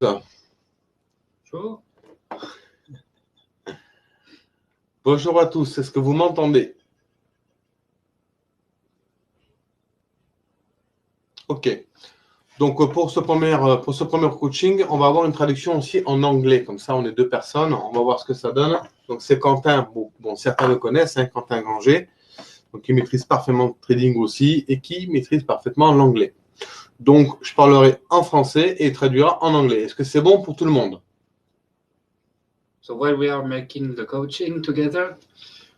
Bonjour. Bonjour à tous, est-ce que vous m'entendez? Ok. Donc pour ce premier coaching, on va avoir une traduction aussi en anglais. Comme ça, on est deux personnes. On va voir ce que ça donne. Donc c'est Quentin, bon certains le connaissent, hein, Quentin Granger, donc qui maîtrise parfaitement le trading aussi et qui maîtrise parfaitement l'anglais. Donc je parlerai en français et il traduira en anglais. Est-ce que c'est bon pour tout le monde? So while we are making the coaching together,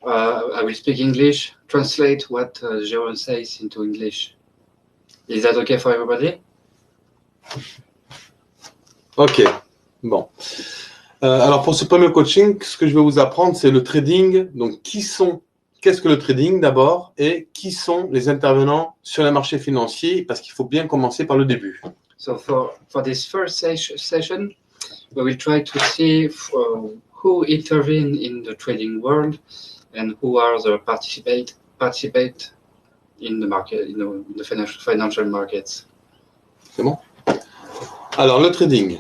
I will speak English, translate what Jérôme says into English. Is that okay for everybody? Ok, bon. Alors pour ce premier coaching, ce que je vais vous apprendre, c'est le trading. Donc qu'est-ce que le trading d'abord et qui sont les intervenants sur les marchés financiers, parce qu'il faut bien commencer par le début. So for this first session, we will try to see who intervene in the trading world and who are the participate in the market, in the financial markets. C'est bon? Alors le trading.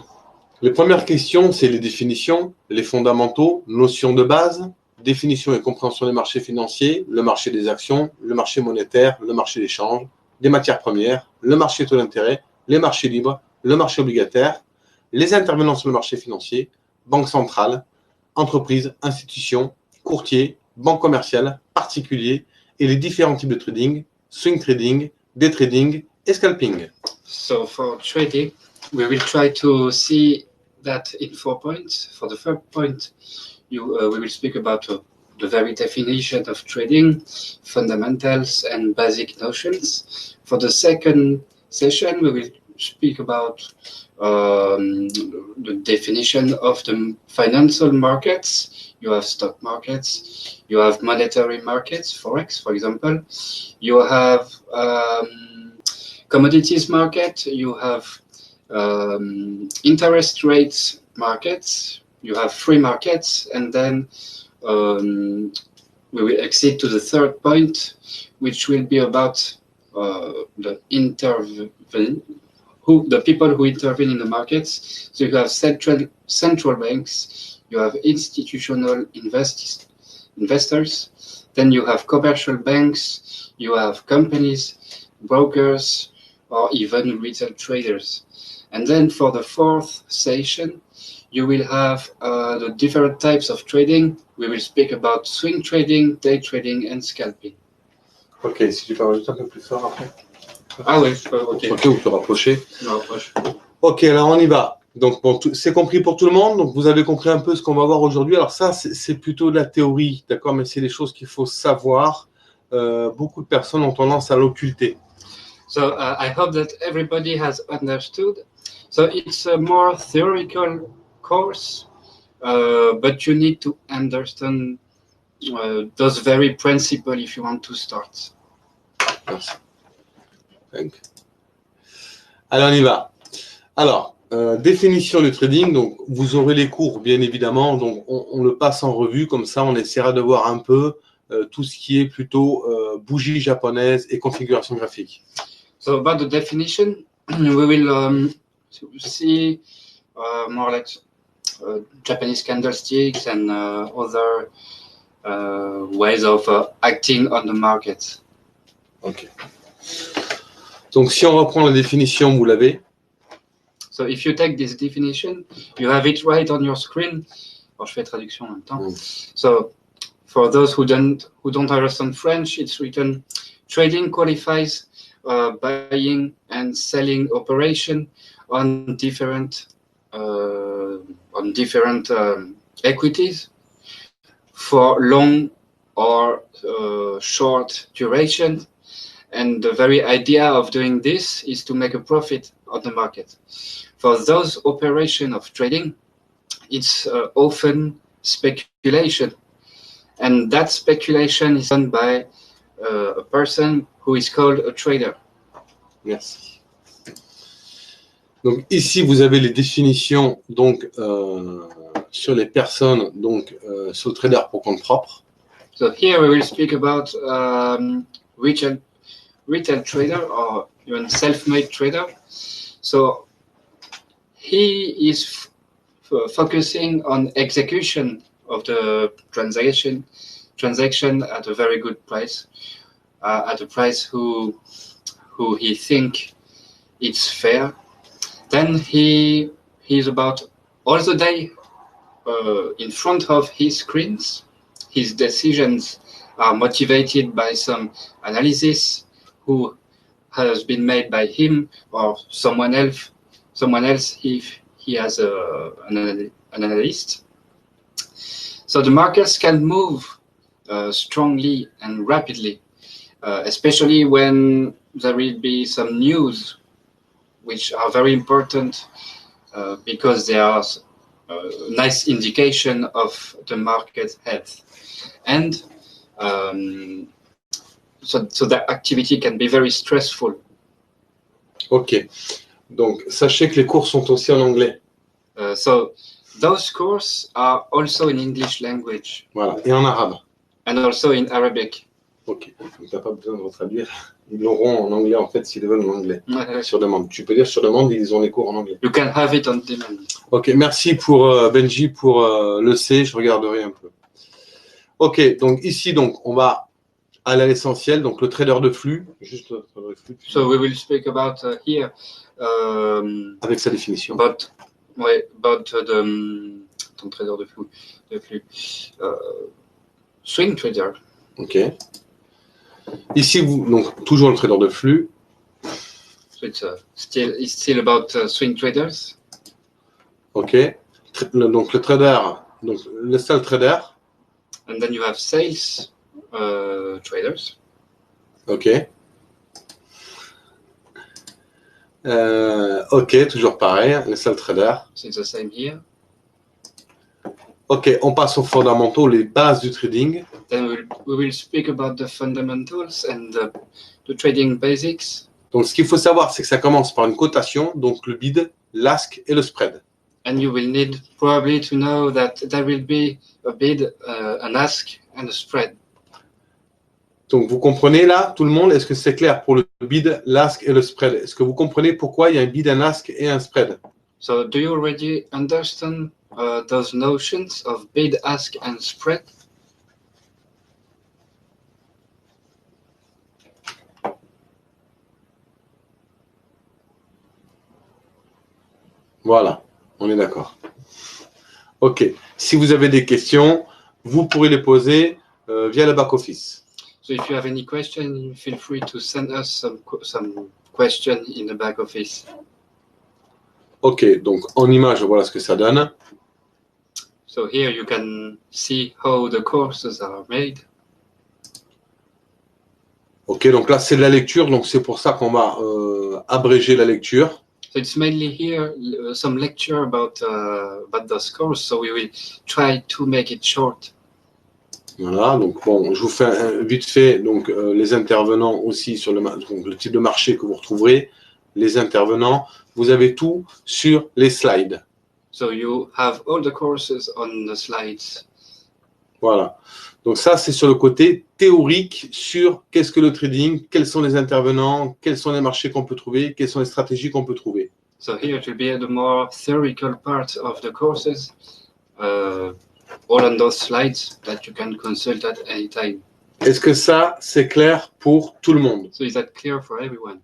Les premières questions, c'est les définitions, les fondamentaux, notions de base, définition et compréhension des marchés financiers, le marché des actions, le marché monétaire, le marché des changes, des matières premières, le marché taux d'intérêt, les marchés libres, le marché obligataire, les intervenants sur le marché financier, banque centrale, entreprises, institutions, courtiers, banques commerciales, particuliers et les différents types de trading, swing trading, day trading et scalping. So for trading, we will try to see that in 4 points. For the first point, we will speak about the very definition of trading, fundamentals and basic notions. For the second session, we will speak about the definition of the financial markets. You have stock markets, you have monetary markets, Forex, for example. You have commodities market, you have interest rates markets, you have free markets, and then we will exit to the third point, which will be about the people who intervene in the markets. So you have central banks, you have institutional investors, then you have commercial banks, you have companies, brokers, or even retail traders. And then for the fourth session, you will have the different types of trading. We will speak about swing trading, day trading, and scalping. Ok, si tu peux rajouter un peu plus fort après. Ah oui, ok. Ok, ou te rapprocher. Je me rapproche. Ok, alors on y va. Donc bon, c'est compris pour tout le monde. Donc vous avez compris un peu ce qu'on va voir aujourd'hui. Alors ça, c'est plutôt de la théorie, d'accord, mais c'est des choses qu'il faut savoir. Beaucoup de personnes ont tendance à l'occulter. So I hope that everybody has understood. So it's a more theoretical course, but you need to understand those very principles if you want to start. Merci. Alors on y va. Alors, définition du trading. Donc vous aurez les cours, bien évidemment. Donc on le passe en revue. Comme ça, on essaiera de voir un peu tout ce qui est plutôt bougie japonaise et configuration graphique. So about the definition, we will see more like Japanese candlesticks and other ways of acting on the market. Ok. Donc si on reprend la définition, vous l'avez. So if you take this definition, you have it right on your screen. Alors, je fais traduction en même temps. So for those who don't understand French, it's written: trading qualifies buying and selling operation on different equities for long or short duration. And the very idea of doing this is to make a profit on the market. For those operations of trading, it's often speculation. And that speculation is done by a person who is called a trader. Merci. Donc ici, vous avez les définitions donc, sur les personnes, donc sur le trader pour compte propre. So here we will speak about retail trader or even self-made trader. So he is focusing on execution of the transaction at a very good price, at a price who he think it's fair. Then he's about all the day in front of his screens. His decisions are motivated by some analysis who has been made by him or someone else if he has an analyst. So the markets can move strongly and rapidly, especially when there will be some news which are very important because they are a nice indication of the market health. And so that activity can be very stressful. Ok. Donc, sachez que les cours sont aussi en anglais. So those courses are also in English language. Voilà. Et en arabe. And also in Arabic. Ok. Donc, tu n'as pas besoin de retraduire. Ils l'auront en anglais, en fait, s'ils le veulent en anglais. Sur demande. Tu peux dire sur demande, ils ont les cours en anglais. You can have it on demand. Ok. Merci pour Benji pour le C. Je regarderai un peu. Ok. Donc, ici, on va aller à l'essentiel. Donc, le trader de flux. Juste le trader de flux. So we will speak about here. Avec sa définition. About ton trader de flux. Swing trader. Ok. Ici, donc toujours le trader de flux. So it's still about swing traders. Ok. Donc le trader, donc le seul trader. And then you have sales traders. Ok. Ok, toujours pareil, le seul trader. So it's the same here. Ok, on passe aux fondamentaux, les bases du trading. Then we will speak about the fundamentals and the trading basics. Donc ce qu'il faut savoir, c'est que ça commence par une cotation, donc le bid, l'ask et le spread. And you will need probably to know that there will be a bid, an ask and a spread. Donc vous comprenez là, tout le monde, est-ce que c'est clair pour le bid, l'ask et le spread? Est-ce que vous comprenez pourquoi il y a un bid, un ask et un spread? So do you already understand those notions of bid, ask and spread? Voilà, on est d'accord. Ok, si vous avez des questions, vous pourrez les poser via le back-office. So if you have any question, feel free to send us some question in the back office. Ok, donc en image, voilà ce que ça donne. So here you can see how the courses are made. Ok, donc là c'est de la lecture, donc c'est pour ça qu'on va abréger la lecture. So it's mainly here some lecture about those courses. So we will try to make it short. Voilà, donc bon, je vous fais vite fait donc les intervenants aussi sur le type de marché que vous retrouverez, les intervenants, vous avez tout sur les slides. So you have all the courses on the slides. Voilà. Donc ça, c'est sur le côté théorique sur qu'est-ce que le trading, quels sont les intervenants, quels sont les marchés qu'on peut trouver, quelles sont les stratégies qu'on peut trouver. So here it will be the more theoretical part of the courses, all on those slides that you can consult at any time. Est-ce que ça, c'est clair pour tout le monde? So is that clear for everyone?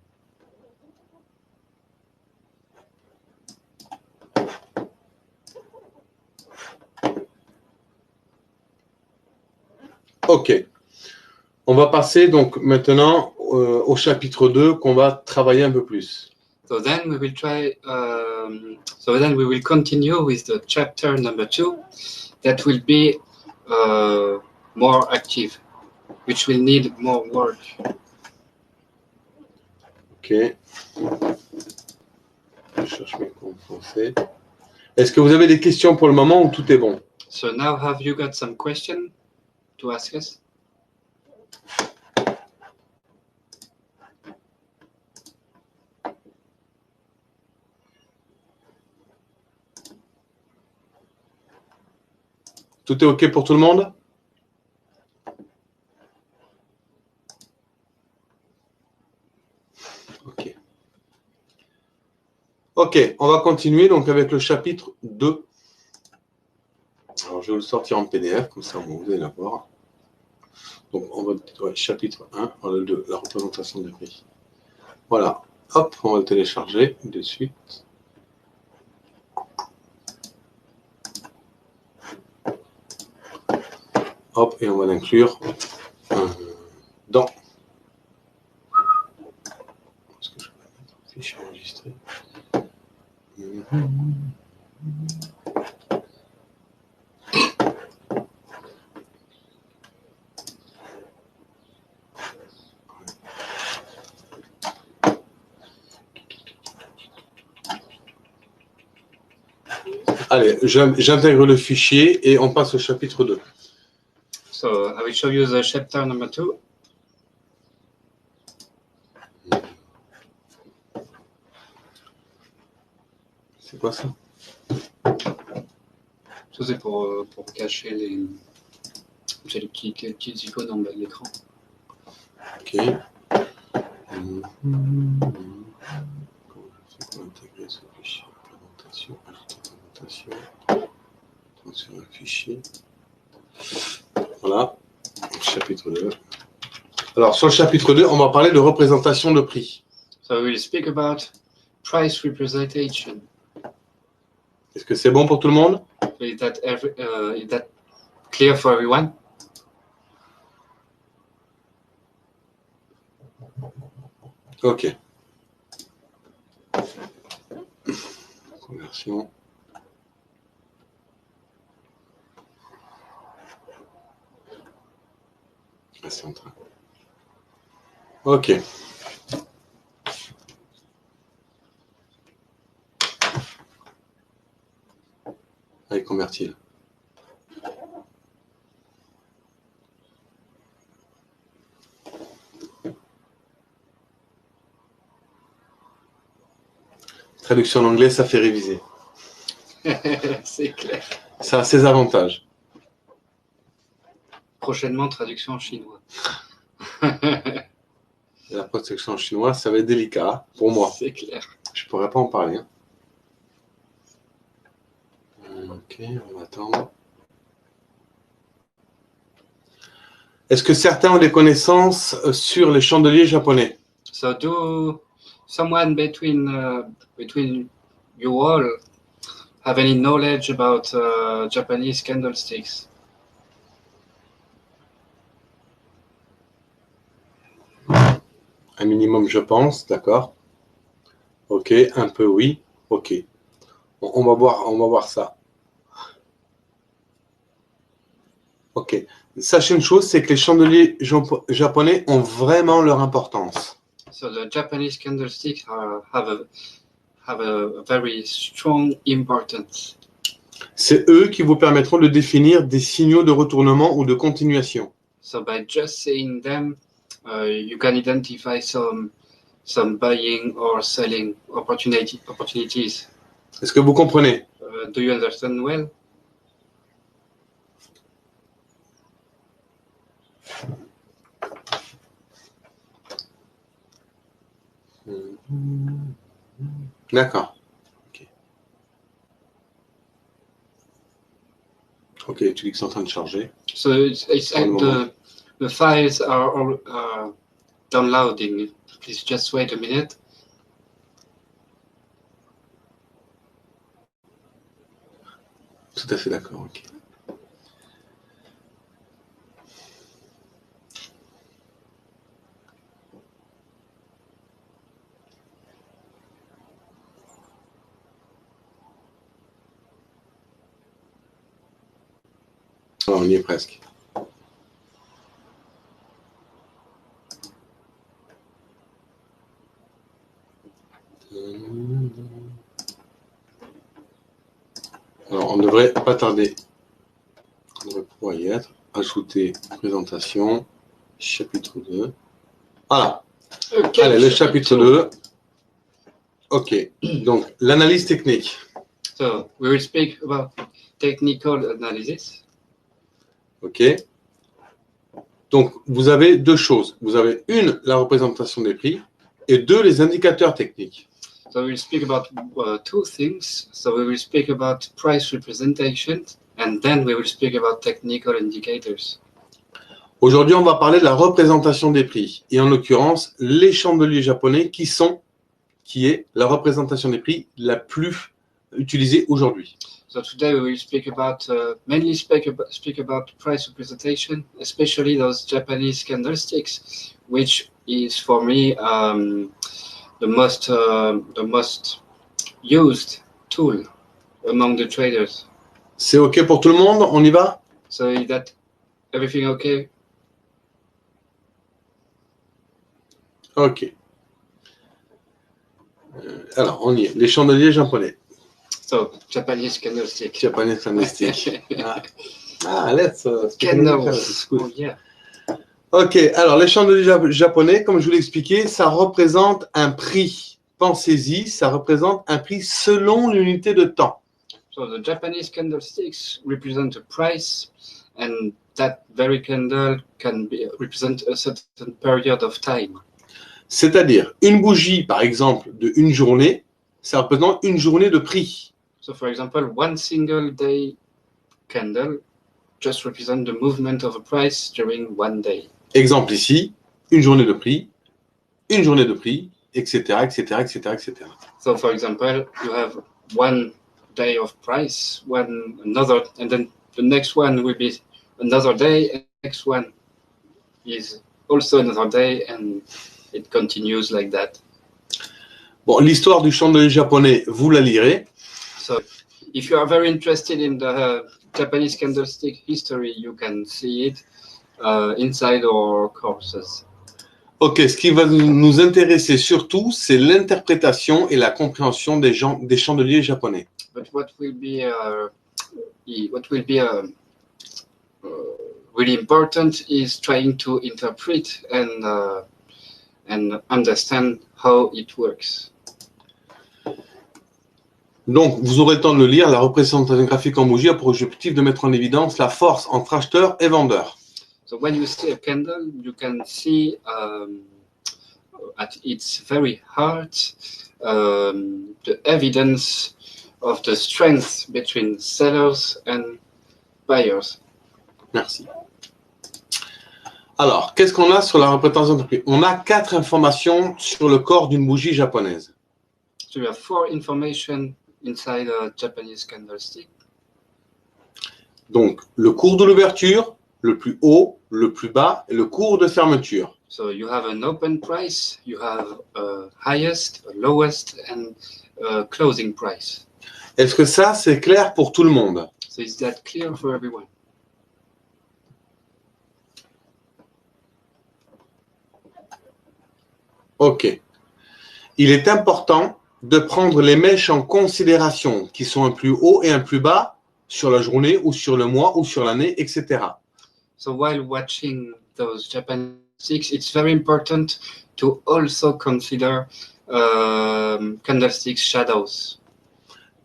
Ok. On va passer donc maintenant au chapitre 2 qu'on va travailler un peu plus. So then we will try. So then we will continue with the chapter number 2, that will be more active, which will need more work. Ok. Je cherche mes cours en français. Est-ce que vous avez des questions pour le moment ou tout est bon? So now, have you got some question to ask us? Tout est ok pour tout le monde? Ok. Ok, on va continuer donc avec le chapitre 2. Alors, je vais le sortir en PDF, comme ça vous allez la voir. Donc, on va chapitre 1, voilà le 2, la représentation des prix. Voilà, hop, on va le télécharger de suite. Hop, et on va l'inclure dans. Est-ce que je peux mettre un fichier enregistré? Allez, j'intègre le fichier et on passe au chapitre 2. So I will show you the chapter number 2. C'est quoi ça? Ça c'est pour cacher les petites icônes en bas de l'écran. Ok. Comment je fais pour intégrer ce fichier? Présentation, ajouter présentation, transférer un fichier. Voilà, chapitre 2. Alors, sur le chapitre 2, on va parler de représentation de prix. So we will speak about price representation. Est-ce que c'est bon pour tout le monde? Is that clear for everyone? Ok. Conversion. Ah, c'est en train. Ok. Allez, convertir. Traduction en anglais, ça fait réviser. C'est clair. Ça a ses avantages. Prochainement, traduction en chinois. La traduction en chinois, ça va être délicat pour moi. C'est clair. Je ne pourrais pas en parler. Hein. Ok, on va attendre. Est-ce que certains ont des connaissances sur les chandeliers japonais? So do someone between you all have any knowledge about Japanese candlesticks? Un minimum, je pense, d'accord. Ok, un peu oui. Ok. On va voir ça. Ok. Sachez une chose, c'est que les chandeliers japonais ont vraiment leur importance. So the Japanese candlesticks have a very strong importance. C'est eux qui vous permettront de définir des signaux de retournement ou de continuation. So by just seeing them, you can identify some buying or selling opportunities. Est-ce que vous comprenez? Do you understand well? D'accord. Ok. Ok, tu dis que c'est en train de charger. So the files are all downloading. Please just wait a minute. Tout à fait d'accord, ok. Oh, on y est presque. Alors, on ne devrait pas tarder. On devrait pouvoir y être. Ajouter présentation, chapitre 2. Voilà. Okay, allez, le chapitre 2. Ok. Donc, l'analyse technique. So we will speak about technical analysis. Ok. Donc, vous avez deux choses. Vous avez une, la représentation des prix, et deux, les indicateurs techniques. So we'll speak about two things. So we will speak about price representation, and then we will speak about technical indicators. Aujourd'hui, on va parler de la représentation des prix, et en l'occurrence, les chandeliers japonais qui est la représentation des prix la plus utilisée aujourd'hui. So today we will speak about mainly speak about price representation, especially those Japanese candlesticks, which is for me the most used tool among the traders. C'est OK pour tout le monde? On y va? So is that everything okay? OK. Alors, on y est. Les chandeliers japonais. So Japanese candlestick. Japanese candlestick. Let's speak in Candles. English. It's good. Oh, yeah. OK. Alors, les chandeliers japonais, comme je vous l'ai expliqué, ça représente un prix. Pensez-y, ça représente un prix selon l'unité de temps. So the Japanese candlesticks represent a price, and that very candle can represent a certain period of time. C'est-à-dire, une bougie, par exemple, de une journée, ça représente une journée de prix. So for example, one single day candle just represents the movement of a price during one day. Exemple ici, une journée de prix, etc., etc., etc., etc. So for example, you have one day of price, another, and then the next one will be another day, and the next one is also another day, and it continues like that. Bon, l'histoire du chandelier japonais, vous la lirez. So if you are very interested in the Japanese candlestick history, you can see it inside our courses. Ok, ce qui va nous intéresser surtout, c'est l'interprétation et la compréhension des chandeliers japonais. But what will be really important is trying to interpret and understand how it works. Donc, vous aurez le temps de le lire. La représentation graphique en bougie a pour objectif de mettre en évidence la force entre acheteurs et vendeurs. So when you see a candle, you can see at its very heart the evidence of the strength between sellers and buyers. Merci. Alors, qu'est-ce qu'on a sur la représentation de prix? On a 4 informations sur le corps d'une bougie japonaise. So you have 4 information inside a Japanese candlestick. Donc, le cours de l'ouverture, le plus haut, le plus bas et le cours de fermeture. So you have an open price, you have a highest, a lowest, and a closing price. Est-ce que ça, c'est clair pour tout le monde? So is that clear for everyone? Ok. Il est important de prendre les mèches en considération, qui sont un plus haut et un plus bas sur la journée ou sur le mois ou sur l'année, etc. So while watching those Japanese sticks, it's very important to also consider candlestick shadows.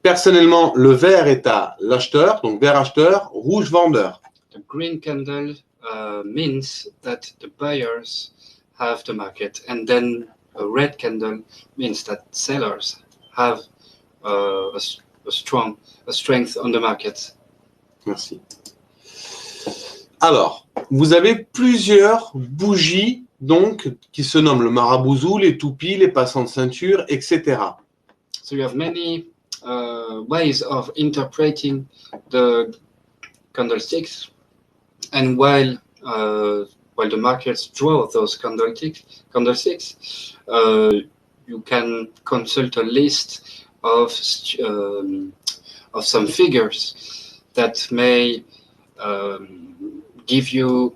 Personnellement, le vert est à l'acheteur, donc vert acheteur, rouge vendeur. The green candle means that the buyers have the market, and then a red candle means that sellers have a strength on the market. Merci. Alors, vous avez plusieurs bougies donc qui se nomment le marabouzou, les toupies, les passants de ceinture, etc. So you have many ways of interpreting the candlesticks, and while the markets draw those candlesticks, you can consult a list of some figures that may give you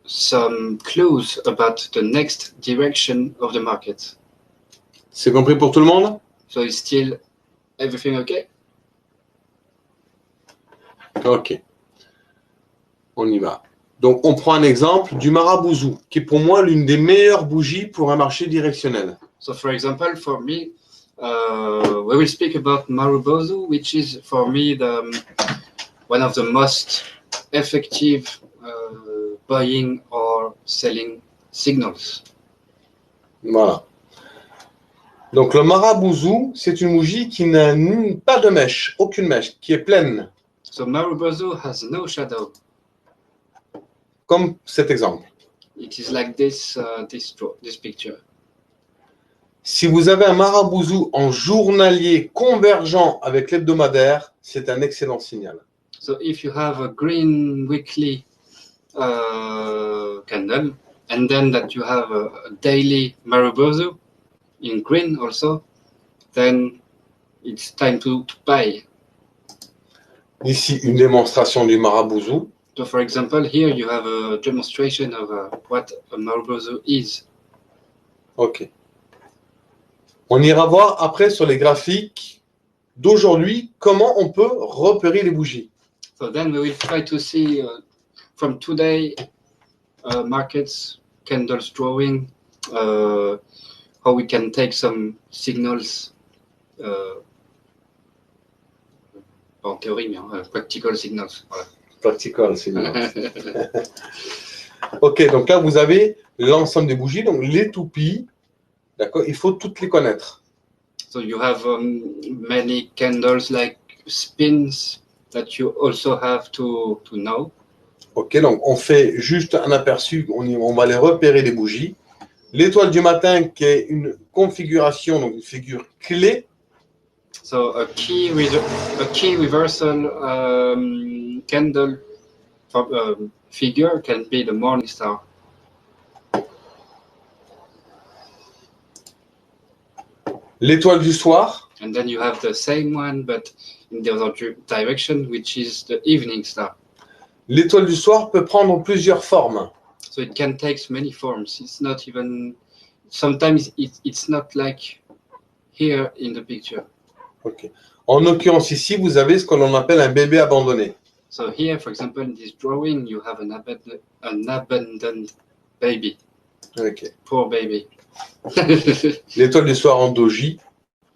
some clues about the next direction of the market. C'est compris pour tout le monde? So is still everything okay? Ok. On y va. Donc, on prend un exemple du marabouzou, qui est pour moi l'une des meilleures bougies pour un marché directionnel. So, for example, for me, we will speak about Marubozu, which is for me one of the most effective buying or selling signals. Voilà. Donc le Marabouzou, c'est une bougie qui n'a pas de mèche, aucune mèche, qui est pleine, So Marubozu has no shadow. comme cet exemple. It is like this picture. Si vous avez un Marabouzou en journalier convergent avec l'hebdomadaire, c'est un excellent signal. So if you have a green weekly candle, and then that you have a daily Marubozu in green also, then it's time to buy. Ici, une démonstration du Marabouzou. So for example, here you have a demonstration of what a Marubozu is. Ok. On ira voir après sur les graphiques d'aujourd'hui comment on peut repérer les bougies. So then we will try to see from today markets, candles drawing, how we can take some signals, pas en théorie, mais practical signals. Voilà. Practical signals. Ok, donc là vous avez l'ensemble des bougies, donc les toupies, d'accord, il faut toutes les connaître. So you have many candles like spins that you also have to know. Ok, donc on fait juste un aperçu, on va les repérer les bougies. L'étoile du matin qui est une configuration, donc une figure clé. So a key reversal candle figure can be the morning star. L'étoile du soir. And then you have the same one, but in the other direction, which is the evening star. L'étoile du soir peut prendre plusieurs formes. So it can take many forms. It's not even, sometimes it's not like here in the picture. Okay. En l'occurrence ici, vous avez ce que l'on appelle un bébé abandonné. So here, for example, in this drawing, you have an abandoned baby. Okay. Poor baby. L'étoile du soir en doji,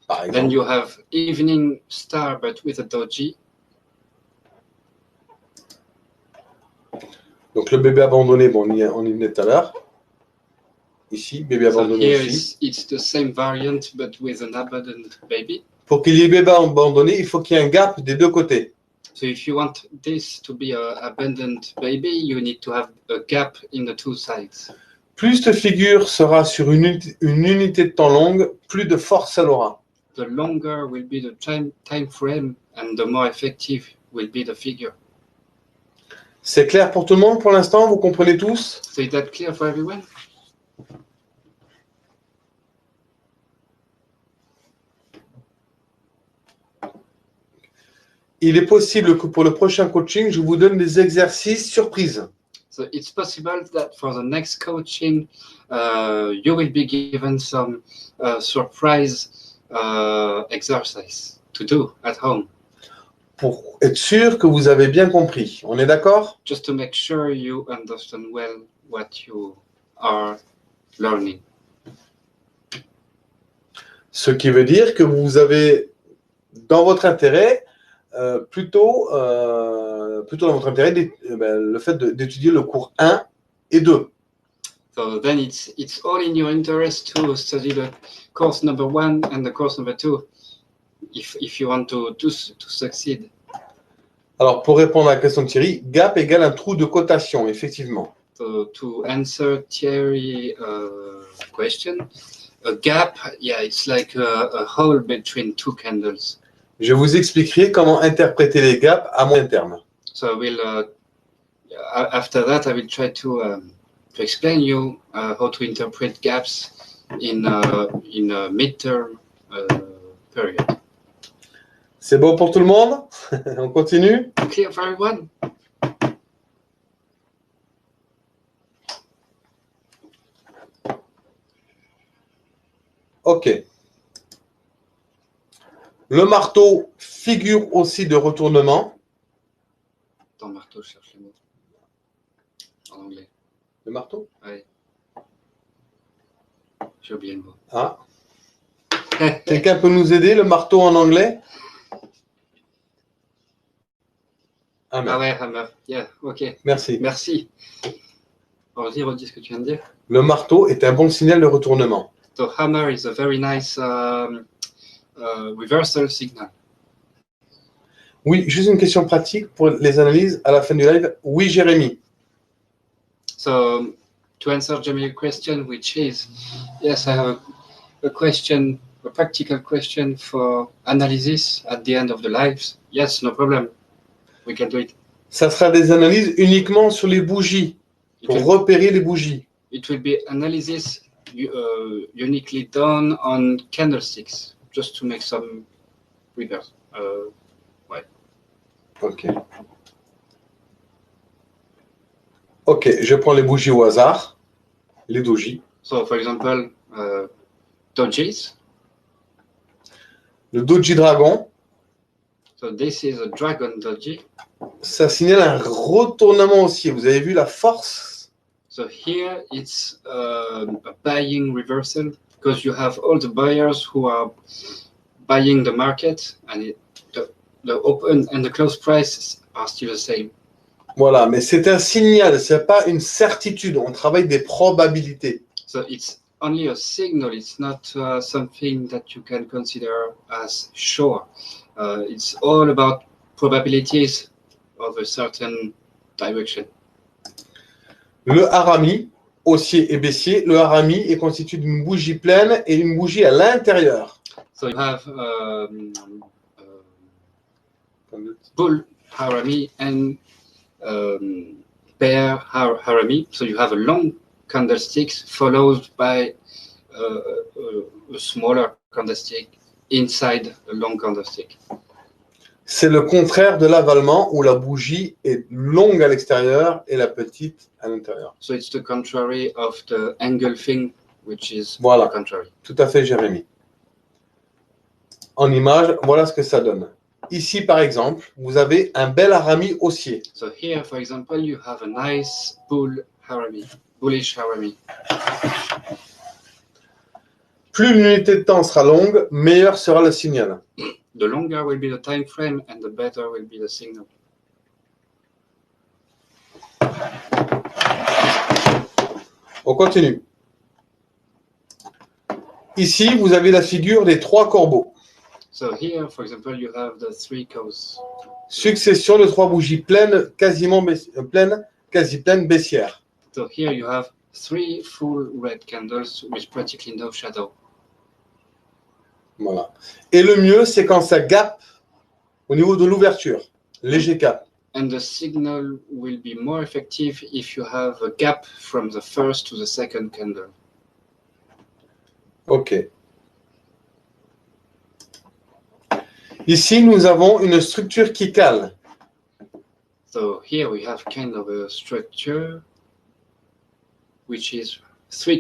par exemple. Then you have evening star, but with a doji. Donc le bébé abandonné, bon, on y venait tout à l'heure. Ici, bébé abandonné aussi. It's the same variant, but with an abandoned baby. Pour qu'il y ait bébé abandonné, il faut qu'il y ait un gap des deux côtés. So if you want this to be an abandoned baby, you need to have a gap in the two sides. Plus cette figure sera sur une unité de temps longue, plus de force elle aura. The longer will be the time frame, and the more effective will be the figure. C'est clair pour tout le monde pour l'instant? Vous comprenez tous? So is that clear for everyone? Il est possible que pour le prochain coaching, je vous donne des exercices surprises. So it's possible that for the next coaching, you will be given some surprise exercise to do at home. Pour être sûr que vous avez bien compris. On est d'accord? Just to make sure you understand well what you are learning. Ce qui veut dire que vous avez dans votre intérêt plutôt dans votre intérêt le fait d'étudier le cours 1 et 2. So then it's all in your interest to study the course number 1 and the course number 2 if you want to succeed. Alors pour répondre à la question de Thierry, gap égale un trou de cotation, effectivement. So to answer Thierry's question, a gap, yeah, it's like a hole between two candles. Je vous expliquerai comment interpréter les gaps à moyen terme. So I will, after that, I will try to explain you how to interpret gaps in a midterm period. C'est bon pour tout le monde? On continue? Clear for everyone? Ok. Le marteau figure aussi de retournement. Attends, marteau, je cherche le mot. En anglais. Le marteau? Oui. J'ai oublié le mot. Ah. Quelqu'un peut nous aider, le marteau en anglais? Ah ouais, hammer. Yeah, ok. Merci. Merci. Redis ce que tu viens de dire. Le marteau est un bon signal de retournement. So hammer is a very nice reversal signal. Oui, juste une question pratique pour les analyses à la fin du live. Oui, Jérémy. So to answer Jamie's question, which is, yes, I have a question, a practical question for analysis at the end of the lives. Yes, no problem. We can do it. Ça sera des analyses uniquement sur les bougies, pour repérer les bougies. It will be analysis uniquely done on candlesticks, just to make some reverse. Ok. Ok, je prends les bougies au hasard, les dojis. So, for example, dojis. Le doji dragon, So this is a dragon doji. ça signale un retournement haussier. Vous avez vu la force? So here it's a buying reversal because you have all the buyers who are buying the market, and the open and the close prices are still the same. Voilà, mais c'est un signal, c'est pas une certitude. On travaille des probabilités. So it's only a signal. It's not something that you can consider as sure. It's all about probabilities of a certain direction. Le harami, haussier et baissier, le harami est constitué d'une bougie pleine et une bougie à l'intérieur. So you have bull harami and bear harami. So you have a long candlestick followed by a smaller candlestick inside a long candlestick. C'est le contraire de l'avalement où la bougie est longue à l'extérieur et la petite à l'intérieur. So it's the contrary of the engulfing, which is Voilà. the contrary. Tout à fait, Jérémy. En image, voilà ce que ça donne. Ici, par exemple, vous avez un bel harami haussier. So here, for example, you have a nice bullish harami. Plus l'unité de temps sera longue, meilleur sera le signal. The longer will be the time frame and the better will be the signal. On continue. Ici, vous avez la figure des trois corbeaux. So here, for example, you have the three cows. Succession de trois bougies pleines, quasi pleines baissières. So here you have three full red candles with practically no shadow. Voilà. Et le mieux, c'est quand ça gap au niveau de l'ouverture. Léger gap. And the signal will be more effective if you have a gap from the first to the second candle. OK. Ici, nous avons une structure qui cale. So here we have kind of a structure which is three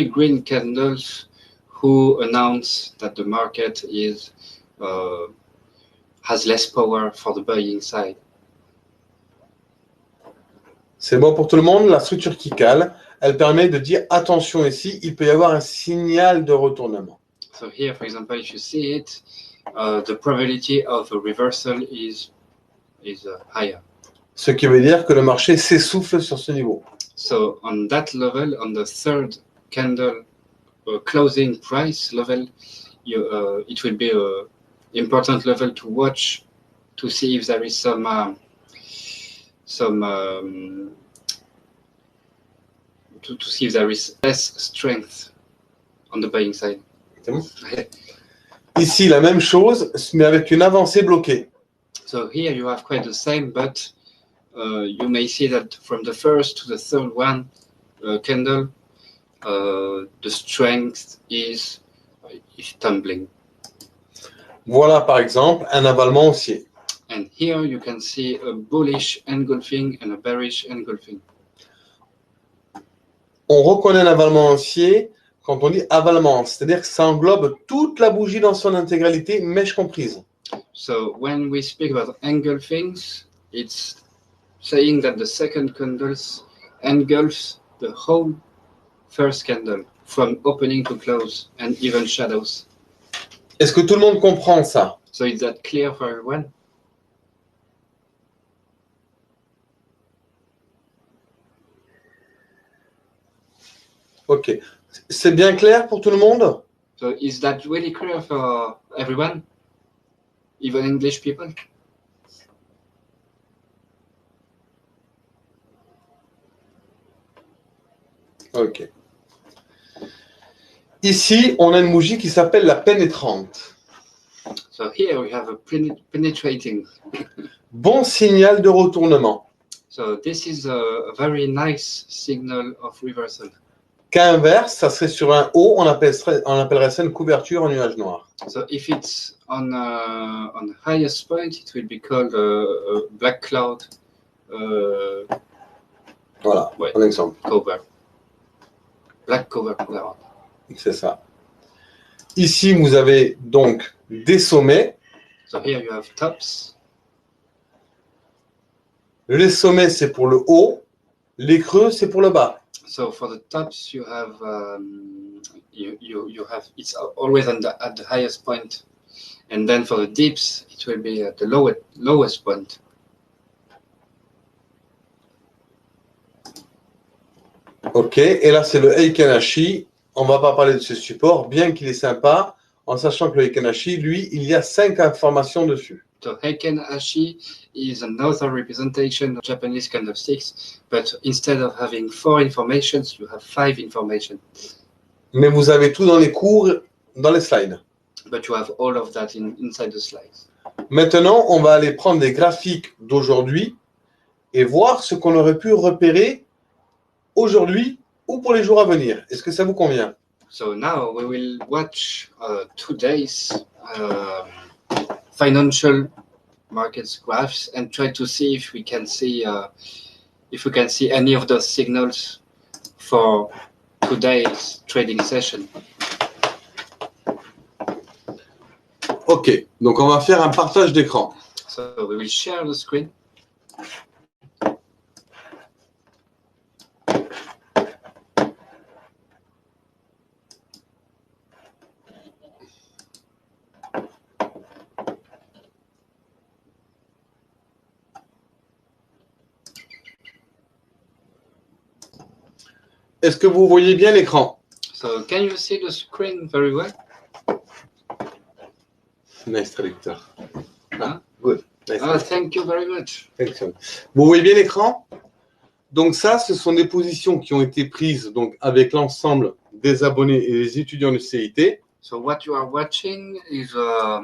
green candles who announce that the market has less power for the buying side. C'est bon pour tout le monde, la structure qui cale, elle permet de dire attention ici, il peut y avoir un signal de retournement. So here, for example, if you see it, the probability of a reversal is higher. Ce qui veut dire que le marché s'essouffle sur ce niveau. So on that level, on the third candle closing price level, it will be an important level to watch to see if there is to see if there is less strength on the buying side. C'est bon? Ici, la même chose, mais avec une avancée bloquée. So here you have quite the same, but you may see that from the first to the third one candle, the strength is tumbling. Voilà, par exemple, un avalement haussier. And here you can see a bullish engulfing and a bearish engulfing. On reconnaît un avalement haussier quand on dit avalement, c'est-à-dire que ça englobe toute la bougie dans son intégralité, mèche comprise. So when we speak about engulfings, it's saying that the second candles engulfs the whole first candle from opening to close and even shadows. Est-ce que tout le monde comprend ça? So is that clear for everyone? Ok. C'est bien clair pour tout le monde? So is that really clear for everyone, even English people? Ok. Ici, on a une bougie qui s'appelle la pénétrante. So here we have a penetrating. Bon signal de retournement. So this is a very nice signal of reversal. Cas inverse, ça serait sur un haut, on appellerait ça une couverture en nuage noir. So if it's on the highest point, it will be called a black cloud Voilà, ouais. un exemple. Cover. Black cover cloud. C'est ça. Ici, vous avez donc des sommets. So here you have tops. Les sommets, c'est pour le haut. Les creux, c'est pour le bas. So for the tops, you have you have it's always at the highest point, and then for the dips, it will be at the lowest point. Ok, et là, c'est le Heikanashi. On ne va pas parler de ce support, bien qu'il est sympa, en sachant que le Heikanashi, lui, il y a 5 informations dessus. So Heiken Ashi is another representation of Japanese candlesticks, but instead of having 4 informations, you have 5 information. Mais vous avez tout dans les cours, dans les slides. But you have all of that inside the slides. Maintenant, on va aller prendre des graphiques d'aujourd'hui et voir ce qu'on aurait pu repérer aujourd'hui ou pour les jours à venir. Est-ce que ça vous convient? So now we will watch today's financial markets graphs and try to see if we can see any of those signals for today's trading session. Ok, donc on va faire un partage d'écran. So we will share the screen. Est-ce que vous voyez bien l'écran? So can you see the screen very well? Nice traducteur. Huh? Good. Nice Thank you very much. Excellent. Vous voyez bien l'écran? Donc ça, ce sont des positions qui ont été prises donc, avec l'ensemble des abonnés et des étudiants du CIT. So what you are watching is a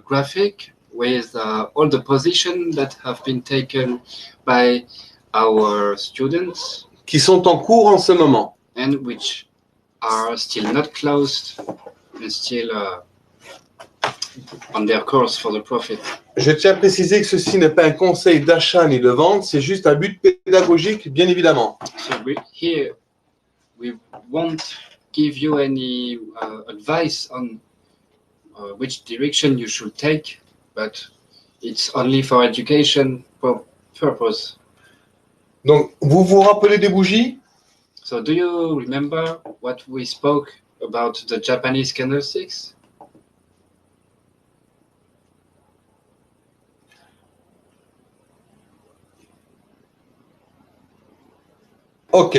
graphic with all the positions that have been taken by our students Qui sont en cours en ce moment. and which are still not closed and still on their course for the profit. Je tiens à préciser que ceci n'est pas un conseil d'achat ni de vente, c'est juste un but pédagogique, bien évidemment. So here we won't give you any advice on which direction you should take, but it's only for education purpose. Donc, vous vous rappelez des bougies? So do you remember what we spoke about the Japanese candlesticks? Ok.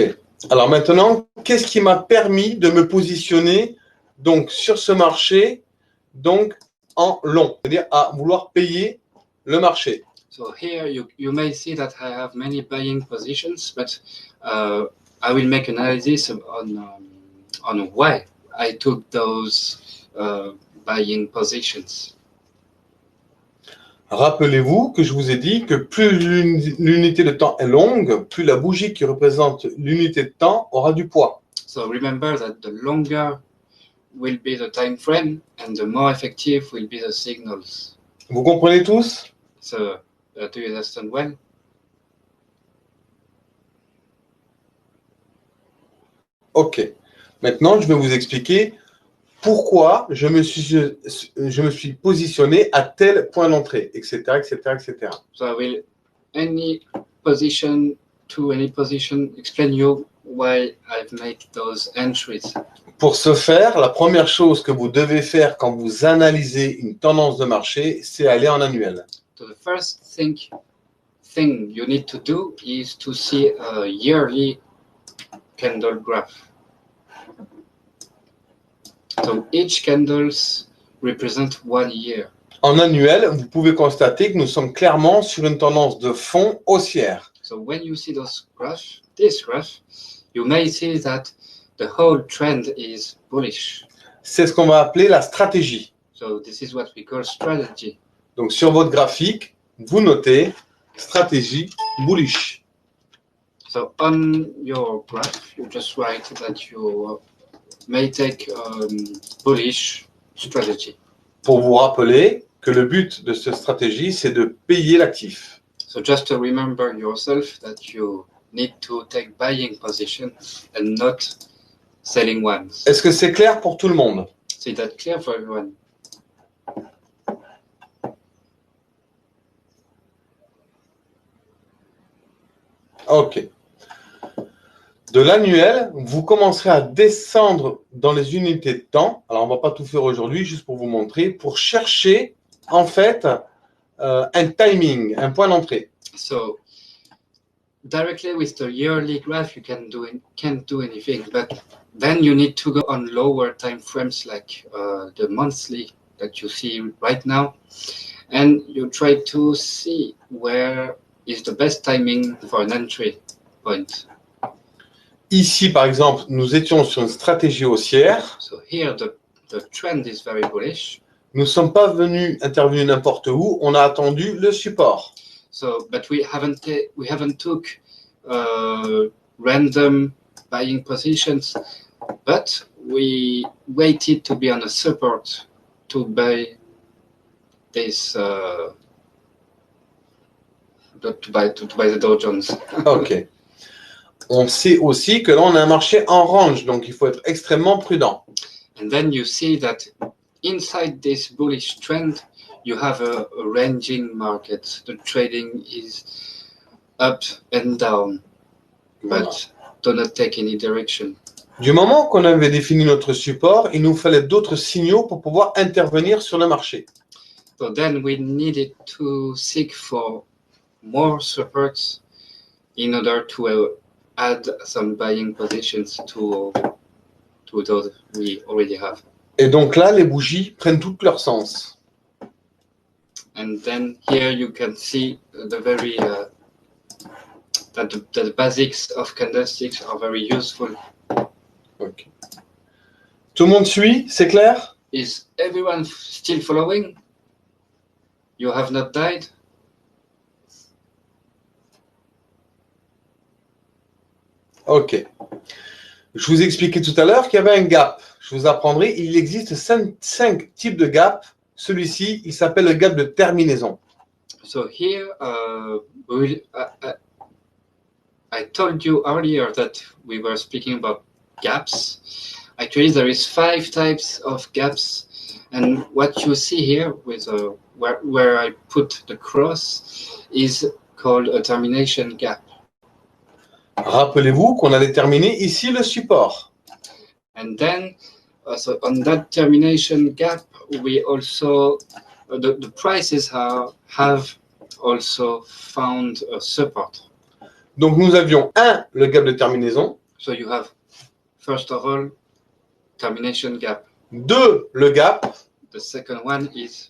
Alors maintenant, qu'est-ce qui m'a permis de me positionner donc sur ce marché donc en long, c'est-à-dire à vouloir payer le marché? So here you may see that I have many buying positions, but I will make analysis on why I took those buying positions. Rappelez-vous que je vous ai dit que plus l'unité de temps est longue, plus la bougie qui représente l'unité de temps aura du poids. So remember that the longer will be the time frame and the more effective will be the signals. Vous comprenez tous? So do you understand well? Ok. Maintenant, je vais vous expliquer pourquoi je me suis positionné à tel point d'entrée, etc., etc., etc. So I will any position explain you why I've made those entries. Pour ce faire, la première chose que vous devez faire quand vous analysez une tendance de marché, c'est aller en annuel. So the first thing you need to do is to see a yearly candle graph. So each candles represent 1 year. En annuel, vous pouvez constater que nous sommes clairement sur une tendance de fond haussière. So when you see this graph, you may see that the whole trend is bullish. C'est ce qu'on va appeler la stratégie. So this is what we call strategy. Donc sur votre graphique, vous notez stratégie bullish. So on your graph, you just write that you may take bullish strategy. Pour vous rappeler que le but de cette stratégie, c'est de payer l'actif. So just to remember yourself that you need to take buying position and not selling ones. Est-ce que c'est clair pour tout le monde? Is that clear for everyone? Ok. De l'annuel, vous commencerez à descendre dans les unités de temps. Alors, on ne va pas tout faire aujourd'hui, juste pour vous montrer, pour chercher, en fait, un timing, un point d'entrée. So directly with the yearly graph, you can't do anything, but then you need to go on lower time frames like the monthly that you see right now, and you try to see where is the best timing for an entry point. Ici, par exemple, nous étions sur une stratégie haussière. So here the trend is very bullish. Nous ne sommes pas intervenus n'importe où. On a attendu le support. So, but we haven't took random buying positions, but we waited to be on a support to buy this to buy the Dow Jones. Ok. On sait aussi que là, on a un marché en range, donc il faut être extrêmement prudent. And then you see that inside this bullish trend, you have a ranging market. The trading is up and down, but do not take any direction. Du moment qu'on avait défini notre support, il nous fallait d'autres signaux pour pouvoir intervenir sur le marché. So then we needed to seek for more supports in order to add some buying positions to those we already have. Et donc là, les bougies prennent tout leur sens. And then here you can see the very that the basics of candlesticks are very useful. Okay. Tout le monde suit, c'est clair? Is everyone still following? You have not died? Ok. Je vous expliquais tout à l'heure qu'il y avait un gap. Je vous apprendrai, il existe 5 types de gap. Celui-ci, il s'appelle le gap de terminaison. So here, I told you earlier that we were speaking about gaps. Actually, there is 5 types of gaps, and what you see here with where I put the cross is called a termination gap. Rappelez-vous qu'on a déterminé ici le support. And then, so on that termination gap, we also the prices have also found a support. Donc nous avions le gap de terminaison. So you have, first of all, termination gap. 2, le gap. The second one is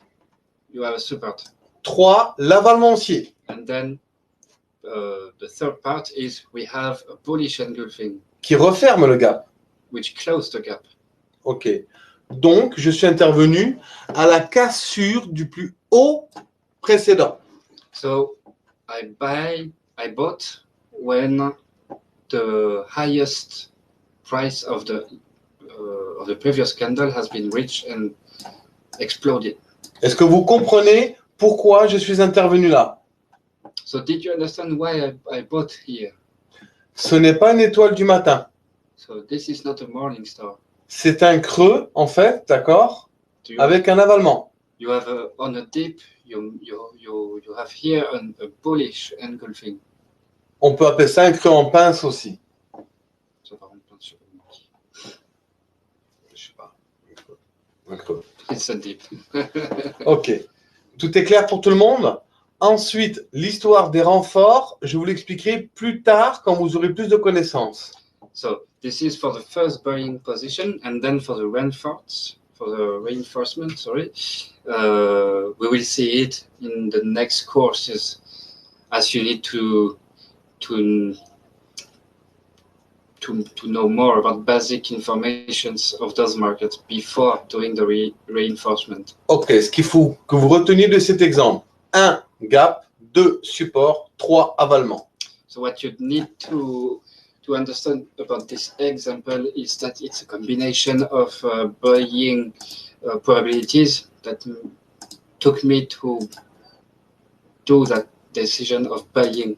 you have a support. 3, l'avalement haussier. And then the third part is we have a bullish engulfing, Qui referme le gap. which closed the gap. Ok. Donc, je suis intervenu à la cassure du plus haut précédent. So I bought when the highest price of the previous candle has been reached and exploded. Est-ce que vous comprenez pourquoi je suis intervenu là? So did you understand why I bought here? Ce n'est pas une étoile du matin. So this is not a morning star. C'est un creux, en fait, d'accord, avec un avalement. You have on a dip, you have here a bullish engulfing. On peut appeler ça un creux en pince aussi. So, par exemple, Je sais pas. Un creux. it's a dip. Ok. Tout est clair pour tout le monde? Ensuite, l'histoire des renforts, je vous l'expliquerai plus tard quand vous aurez plus de connaissances. So this is for the first buying position, and then for the reinforcement, we will see it in the next courses, as you need to know more about basic informations of those markets before doing the reinforcement. Ok, ce qu'il faut que vous reteniez de cet exemple: 1 gap, 2 support, 3 avalement. So what you need to understand about this example is that it's a combination of buying probabilities that took me to do that decision of buying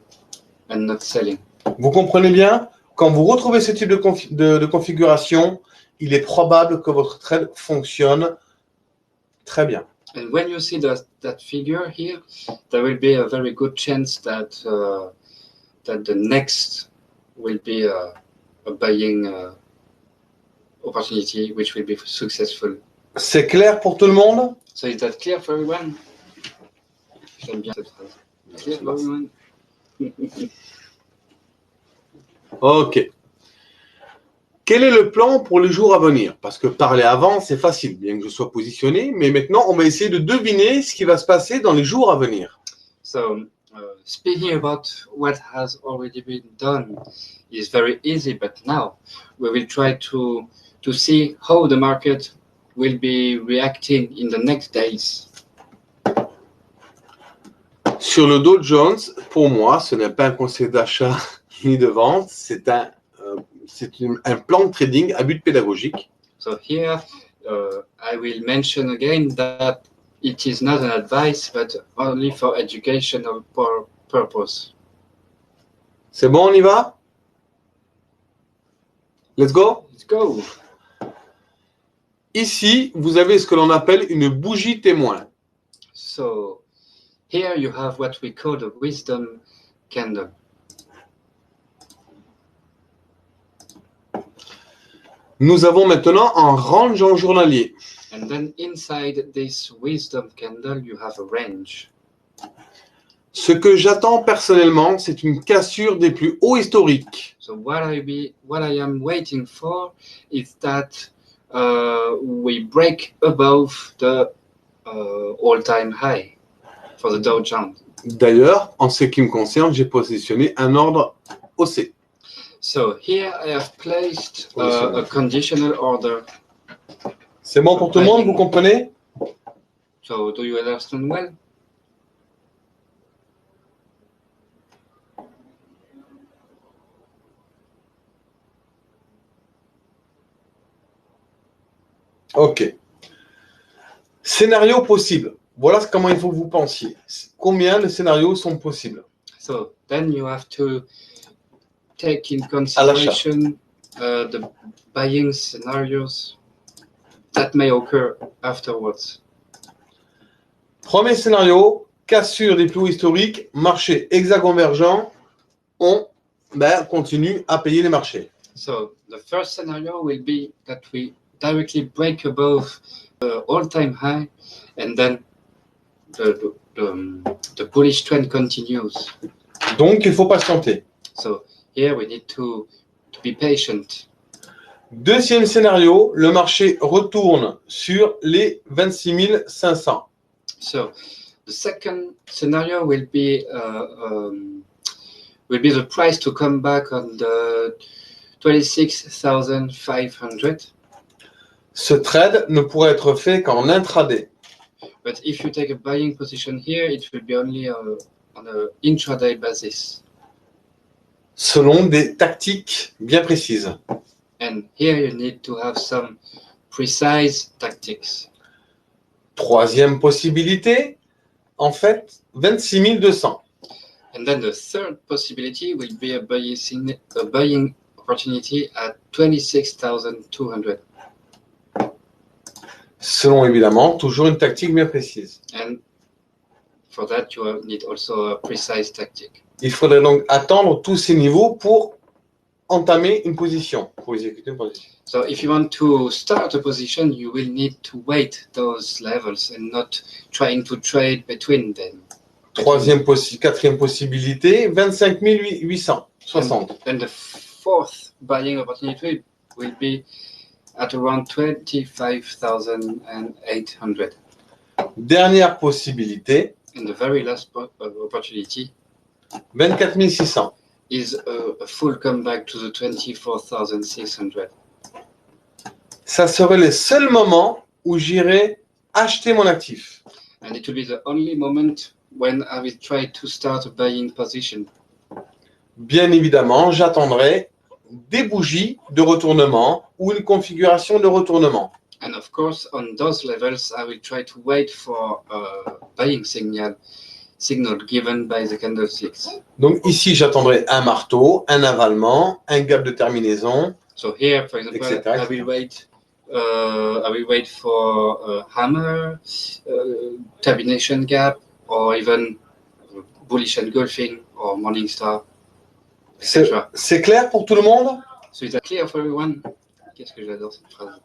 and not selling. Vous comprenez bien? Quand vous retrouvez ce type de configuration, il est probable que votre trade fonctionne très bien. And when you see that figure here, there will be a very good chance that the next will be a buying opportunity which will be successful. C'est clair pour tout le monde? So is that clear for everyone? J'aime bien cette phrase. Clear for everyone? Ok. Quel est le plan pour les jours à venir? Parce que parler avant, c'est facile, bien que je sois positionné, mais maintenant, on va essayer de deviner ce qui va se passer dans les jours à venir. So, speaking about what has already been done is very easy, but now we will try to see how the market will be reacting in the next days. Sur le Dow Jones, pour moi, ce n'est pas un conseil d'achat ni de vente, c'est un plan de trading à but pédagogique. So here, I will mention again that it is not an advice, but only for educational purpose. C'est bon, on y va? Let's go? Let's go. Ici, vous avez ce que l'on appelle une bougie témoin. So here you have what we call the wisdom candle. Nous avons maintenant un range en journalier. And then inside this wisdom candle, you have a range. Ce que j'attends personnellement, c'est une cassure des plus hauts historiques. So what I am waiting for is that we break above the all-time high for the Dow Jones. D'ailleurs, en ce qui me concerne, j'ai positionné un ordre haussier. So here I have placed a conditional order. C'est bon pour tout le monde, vous comprenez? So do you understand well? Ok. Scénario possible. Voilà comment il faut que vous pensiez. Combien de scénarios sont possibles? So then you have to take in consideration the buying scenarios that may occur afterwards. Premier scénario, cassure des plus hauts historiques, marché hexaconvergent, on continue à payer les marchés. So the first scenario will be that we directly break above the all-time high, and then the bullish trend continues. Donc, il faut patienter. So here we need to be patient. Deuxième scénario, le marché retourne sur les 26 500. So the second scenario will be the price to come back on the 26,500. Ce trade ne pourrait être fait qu'en intraday. But if you take a buying position here, it will be only on an intraday basis. Selon des tactiques bien précises. And here you need to have some precise tactics. Troisième possibilité, en fait, 26 200. And then the third possibility will be a buying opportunity at 26,200. Selon évidemment toujours une tactique bien précise. And for that you need also a precise tactic. Il faudrait donc attendre tous ces niveaux pour entamer une position, pour exécuter une position. So if you want to start a position, you will need to wait those levels and not trying to trade between them. Quatrième possibilité, 25 860. And the fourth buying opportunity will be at around 25,800. Dernière possibilité, And the very last opportunity 24 600. is a full comeback to the 24,600. Ça serait le seul moment où j'irai acheter mon actif. And it will be the only moment when I will try to start a buying position. Bien évidemment, j'attendrai des bougies de retournement ou une configuration de retournement. And of course, on those levels, I will try to wait for a buying signal given by the candlesticks. Donc ici, j'attendrai un marteau, un avalement, un gap de terminaison, So here, for example, etc. I will wait for a hammer, termination gap, or even bullish engulfing or morning star, etc. C'est clair pour tout le monde? So is that clear for everyone? Qu'est-ce que j'adore cette phrase.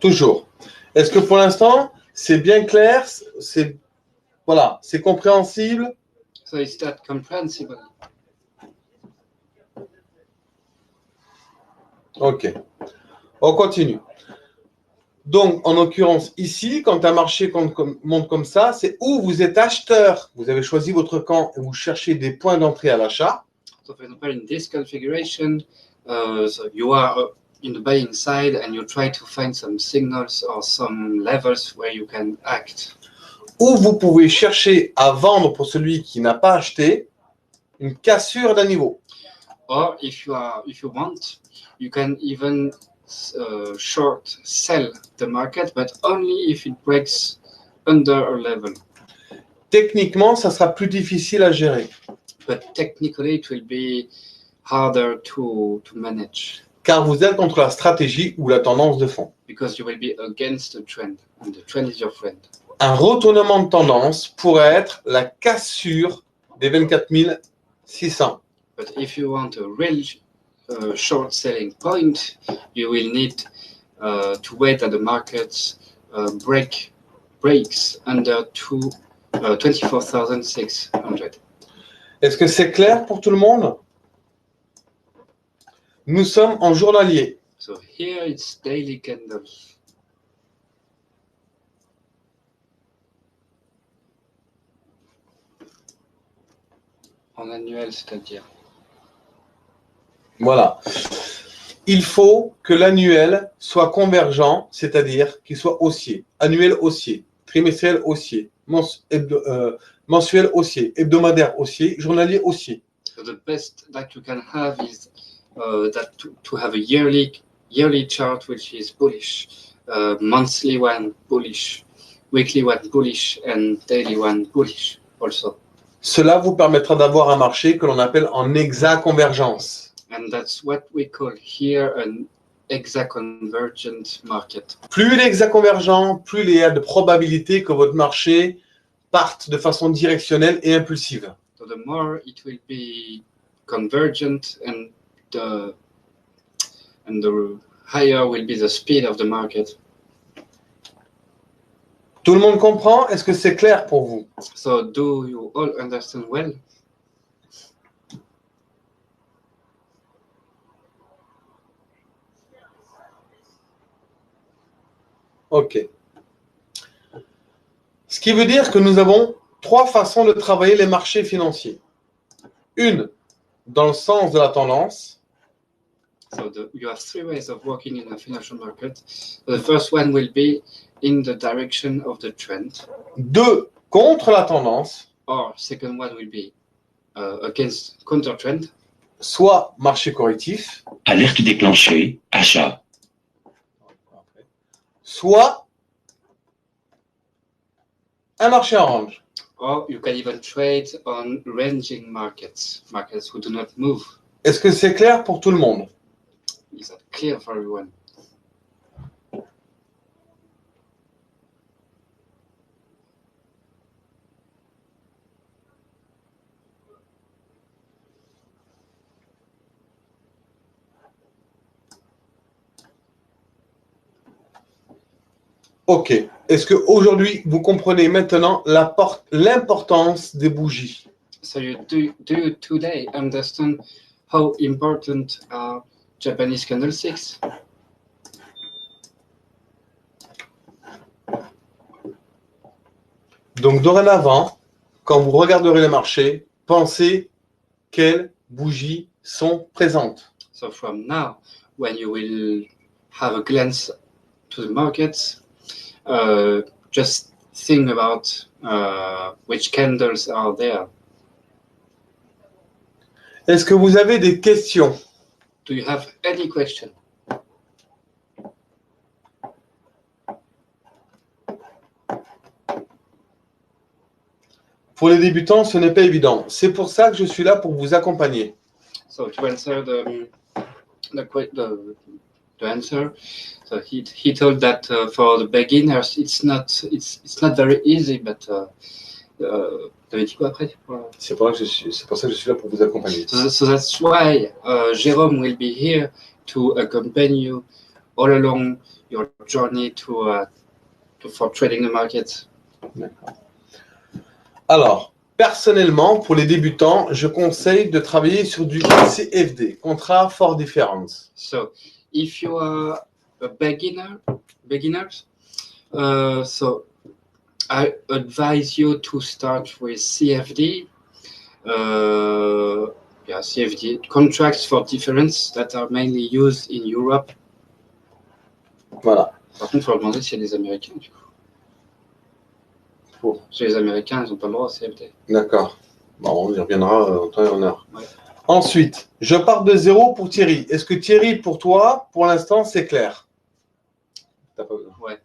Toujours. Est-ce que pour l'instant, c'est bien clair? Voilà, c'est compréhensible? So is that comprehensible? Ok. On continue. Donc, en l'occurrence, ici, quand un marché monte comme ça, c'est où vous êtes acheteur. Vous avez choisi votre camp et vous cherchez des points d'entrée à l'achat. So for example, in this configuration, so you are in the buying side and you try to find some signals or some levels where you can act. Ou vous pouvez chercher à vendre pour celui qui n'a pas acheté une cassure d'un niveau. Or if you want, you can even short sell the market, but only if it breaks under a level. Techniquement, ça sera plus difficile à gérer. But technically, it will be harder to manage. Car vous êtes contre la stratégie ou la tendance de fond. Because you will be against the trend, and the trend is your friend. Un retournement de tendance pourrait être la cassure des 24 600. But if you want a real short selling point, you will need to wait that the market breaks under 24,600. Est-ce que c'est clair pour tout le monde? Nous sommes en journalier. So here it's daily candles. En annuel, c'est-à-dire. Voilà. Il faut que l'annuel soit convergent, c'est-à-dire qu'il soit haussier. Annuel haussier, trimestriel haussier, mensuel haussier, hebdomadaire haussier, journalier haussier. So the best that you can have is that to have a yearly chart which is bullish, monthly one bullish, weekly one bullish, and daily one bullish also. Cela vous permettra d'avoir un marché que l'on appelle en exact convergence. And that's what we call here an exact convergent market. Plus il est exact convergent, plus il y a de probabilités que votre marché parte de façon directionnelle et impulsive. So the more it will be convergent, and the higher will be the speed of the market. Tout le monde comprend? Est-ce que c'est clair pour vous? So do you all understand well? Ok. Ce qui veut dire que nous avons trois façons de travailler les marchés financiers. Une, dans le sens de la tendance. So you have three ways of working in a financial market. The first one will be in the direction of the trend. Deux, contre la tendance. Or second one will be against counter trend. Soit marché correctif. Alerte déclenchée, achat. Soit un marché en range. Or you can even trade on ranging markets who do not move. Est-ce que c'est clair pour tout le monde? Is that clear for everyone? Ok. est-ce qu'aujourd'hui, vous comprenez maintenant l'importance des bougies? So do you today understand how important are Japanese candlesticks? Donc, dorénavant, quand vous regarderez le marché, pensez quelles bougies sont présentes. So from now, when you will have a glance to the markets, just think about which candles are there. Est-ce que vous avez des questions? Do you have any question? Pour les débutants, ce n'est pas évident. C'est pour ça que je suis là pour vous accompagner. So to answer the answer, so he told that for the beginners it's not very easy, but t'avais dit quoi après? C'est pour ça que je suis là pour vous accompagner. So that's why Jérôme will be here to accompany you all along your journey for trading the market. D'accord. Alors, personnellement, pour les débutants, je conseille de travailler sur du CFD, Contrat for Difference. So if you are a beginners, so I advise you to start with CFD. CFD, contracts for difference that are mainly used in Europe. Voilà. Par contre, il faut leur demander s'il y a des Américains, du coup. Chez les Américains, ils n'ont pas le droit au CFD. D'accord. Bon, on y reviendra en temps et en heure. Ouais. Ensuite, je pars de zéro pour Thierry. Est-ce que Thierry, pour toi, pour l'instant, c'est clair? T'as pas besoin. Ouais.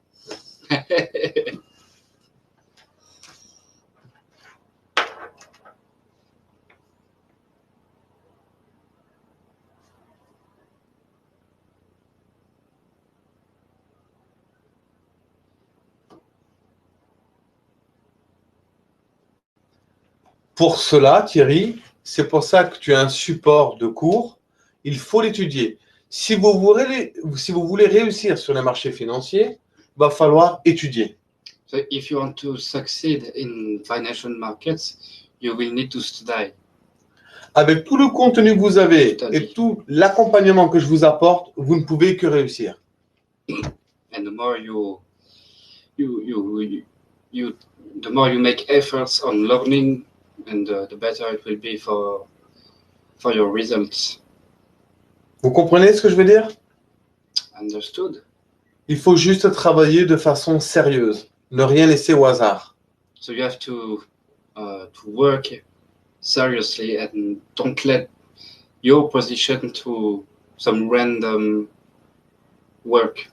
Pour cela, Thierry, c'est pour ça que tu as un support de cours. Il faut l'étudier. Si vous voulez réussir sur les marchés financiers, il va falloir étudier. So if you want to succeed in financial markets, you will need to study. Avec tout le contenu que vous avez et tout l'accompagnement que je vous apporte, vous ne pouvez que réussir. And the more the more you make efforts on learning, and the better it will be for your results. Vous comprenez ce que je veux dire? Understood? Il faut juste travailler de façon sérieuse, ne rien laisser au hasard. So you have to work seriously and don't let your position to some random work.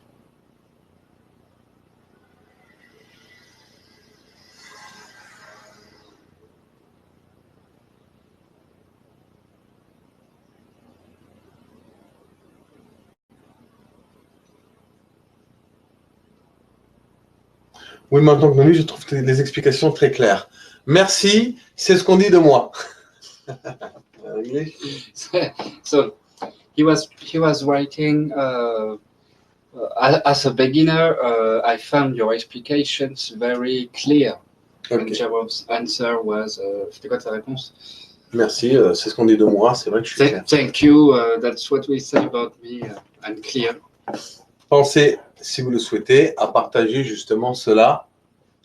Oui, maintenant que je trouve les explications très claires. Merci, c'est ce qu'on dit de moi. So he was writing as a beginner. I found your explications very clear. Okay. And Jérôme's answer was. C'était quoi ta réponse? Merci, c'est ce qu'on dit de moi. C'est vrai que je suis clair. Thank you. That's what we say about me. I'm clear. Pensez, si vous le souhaitez, à partager justement cela.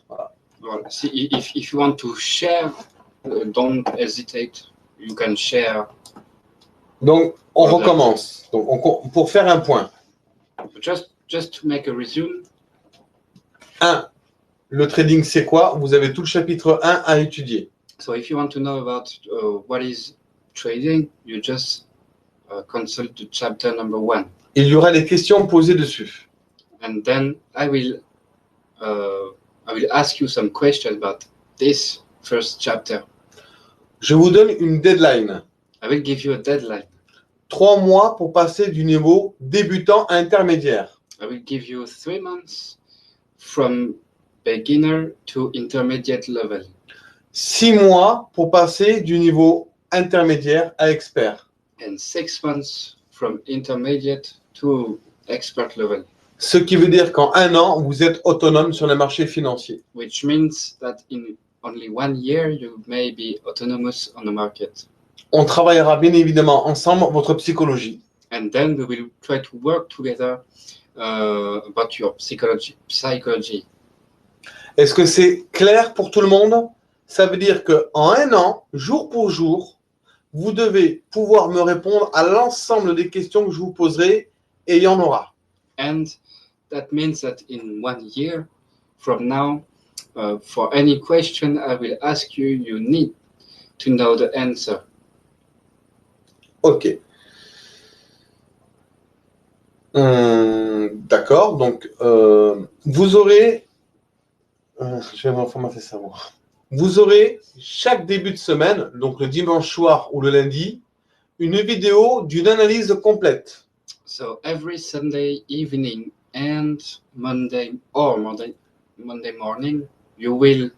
Voilà. Well, see, if you want to share, don't hesitate. You can share. Donc, on recommence. Donc, pour faire un point. Just to make a resume. 1. Le trading, c'est quoi? Vous avez tout le chapitre 1 à étudier. So if you want to know about what is trading, you just consult the chapter number 1. Il y aura des questions posées dessus. And then I will ask you some questions about this first chapter. Je vous donne une deadline. I will give you a deadline. 3 mois pour passer du niveau débutant à intermédiaire. I will give you 3 months from beginner to intermediate level. 6 mois pour passer du niveau intermédiaire à expert. And 6 months from intermediate to expert level. Ce qui veut dire qu'en un an, vous êtes autonome sur les marchés financiers. which means that in only 1 year you may be autonomous on the market. On travaillera bien évidemment ensemble votre psychologie. And then we will try to work together about your psychology. Est-ce que c'est clair pour tout le monde? Ça veut dire qu'en un an, jour pour jour, vous devez pouvoir me répondre à l'ensemble des questions que je vous poserai et il y en aura. And that means that in 1 year from now, for any question I will ask you, you need to know the answer. Ok. D'accord. Donc, vous aurez... je vais me formater ça. Vous aurez chaque début de semaine, donc le dimanche soir ou le lundi, une vidéo d'une analyse complète. So every Sunday evening and Monday morning, you will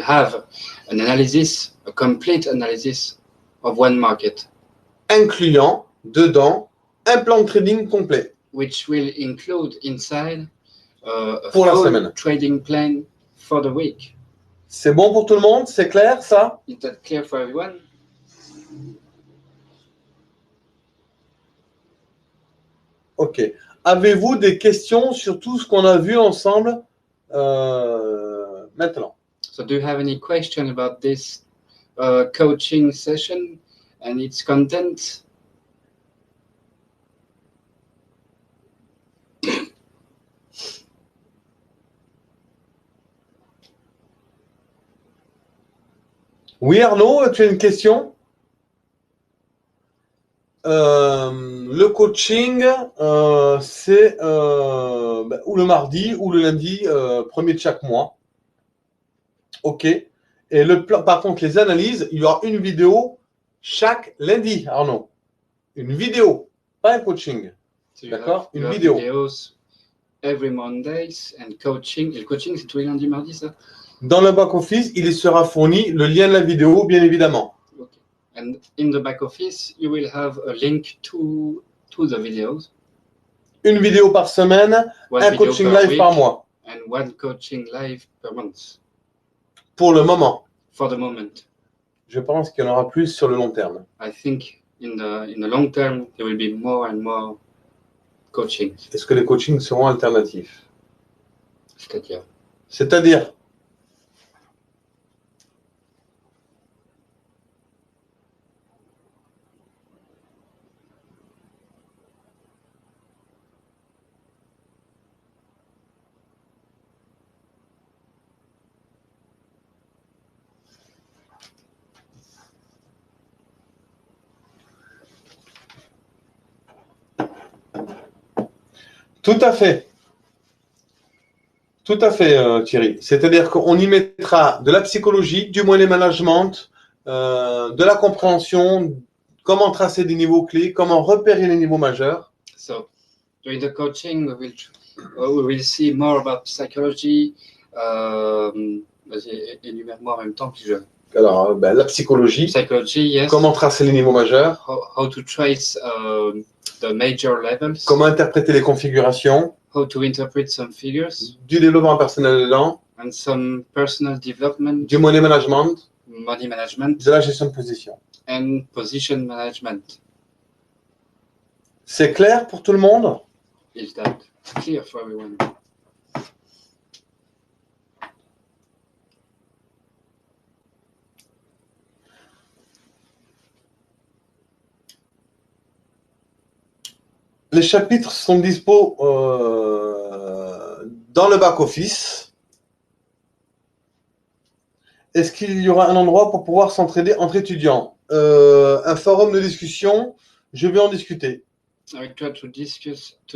have an analysis, a complete analysis of one market, Incluant dedans un plan de trading complet which will include inside a pour la full semaine. trading plan for the week. C'est bon pour tout le monde? C'est clair ça? Is that clear for everyone? Ok. Avez-vous des questions sur tout ce qu'on a vu ensemble maintenant? So do you have any question about this coaching session and its content? Oui Arnaud, tu as une question? Le coaching, c'est ou le mardi ou le lundi, premier de chaque mois. Ok. Et le plan, par contre, les analyses, il y aura une vidéo chaque lundi, Arnaud. Une vidéo, pas un coaching. So D'accord? you Une have vidéo. videos every Mondays and coaching. Et le coaching, c'est tous les lundis, mardis, ça? Dans le back-office, il sera fourni le lien de la vidéo, bien évidemment. Okay. And in the back office, you will have a link to the videos. Une vidéo par semaine, One un video coaching per live week par mois. and one coaching live per month. Pour le moment. For the moment. Je pense qu'il y en aura plus sur le long terme. I think in the long term, there will be more and more coaching. Est-ce que les coachings seront alternatifs? C'est-à-dire? C'est-à-dire? Tout à fait. Tout à fait, Thierry. C'est-à-dire qu'on y mettra de la psychologie, du money management, de la compréhension, comment tracer des niveaux clés, comment repérer les niveaux majeurs. So, during the coaching, we will see more about psychology. Vas-y, énumère-moi en même temps que je... Alors, la psychologie, Psychology, yes. comment tracer les niveaux majeurs, How to trace the major levels. comment interpréter les configurations, How to interpret some figures. du développement personnel dedans, And some personal development. du money management, Money management. de la gestion de position. And position management. C'est clair pour tout le monde? Is that clear for everyone? Les chapitres sont dispo dans le back-office. Est-ce qu'il y aura un endroit pour pouvoir s'entraider entre étudiants? Un forum de discussion, je vais en discuter. I try to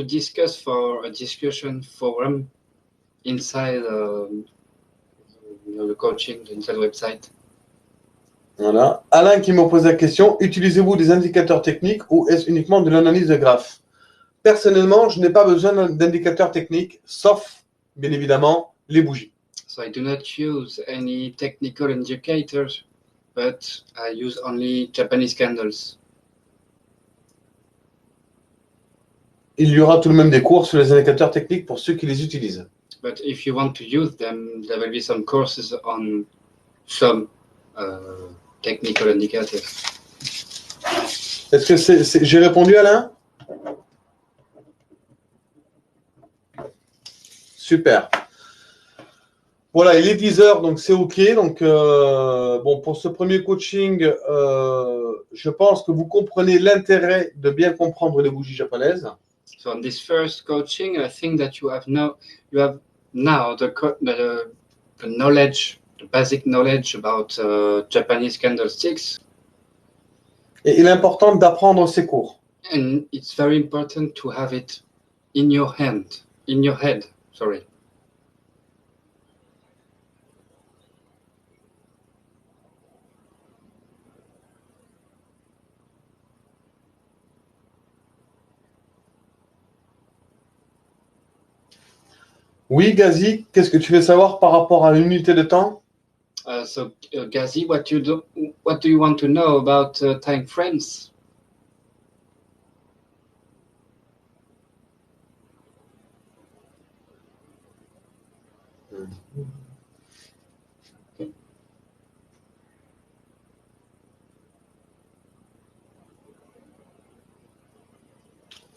discuss for a discussion forum inside the coaching, inside the website. Voilà. Alain qui m'a posé la question, utilisez-vous des indicateurs techniques ou est-ce uniquement de l'analyse de graphes? Personnellement, je n'ai pas besoin d'indicateurs techniques, sauf, bien évidemment, les bougies. So I do not use any technical indicators, but I use only Japanese candles. il y aura tout de même des cours sur les indicateurs techniques pour ceux qui les utilisent. But if you want to use them, there will be some courses on some technical indicators. Est-ce que j'ai répondu, Alain? Super. Voilà, il est 10 heures, donc c'est OK. Donc, bon, pour ce premier coaching, je pense que vous comprenez l'intérêt de bien comprendre les bougies japonaises. So on this first coaching, I think that you have now the knowledge, the basic knowledge about Japanese candlesticks. Et il est important d'apprendre ces cours. And it's very important to have it in your head. Sorry. Oui, Gazi, qu'est-ce que tu veux savoir par rapport à l'unité de temps? Gazi, what do you want to know about time frames?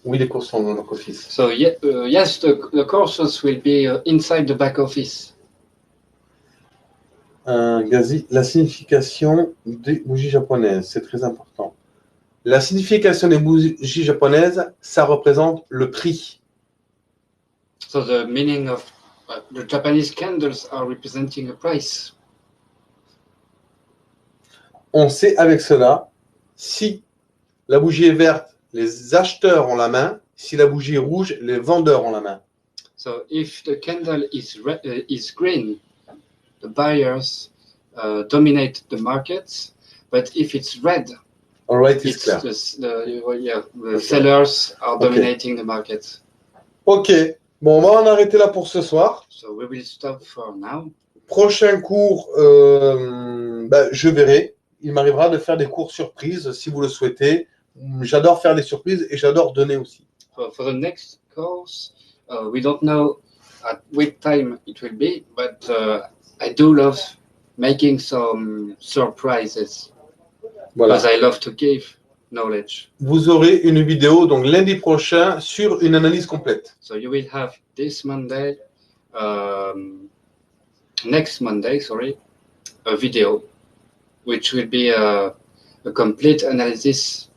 Oui, les cours sont dans le office. So yes, the courses will be inside the back office. Gazi, la signification des bougies japonaises, c'est très important. La signification des bougies japonaises, ça représente le prix. So the meaning of the Japanese candles are representing a price. On sait avec cela, si la bougie est verte, les acheteurs ont la main. Si la bougie est rouge, les vendeurs ont la main. So if the candle is green, the buyers dominate the market. But if it's red, All right, it's it's clear. the sellers are dominating the market. Ok, bon, on va en arrêter là pour ce soir. So we will stop for now. Prochain cours, je verrai. Il m'arrivera de faire des cours surprises si vous le souhaitez. J'adore faire des surprises et j'adore donner aussi. For the next course, we don't know at what time it will be, but I do love making some surprises. Voilà. Because I love to give knowledge. Vous aurez une vidéo donc lundi prochain sur une analyse complète. So you will have this Monday, next Monday, a video, which will be a complete analysis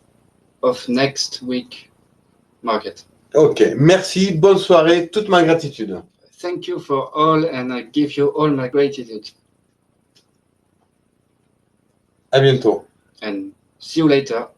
of next week market. Ok, merci, bonne soirée, toute ma gratitude. Thank you for all, and I give you all my gratitude. À bientôt. And see you later.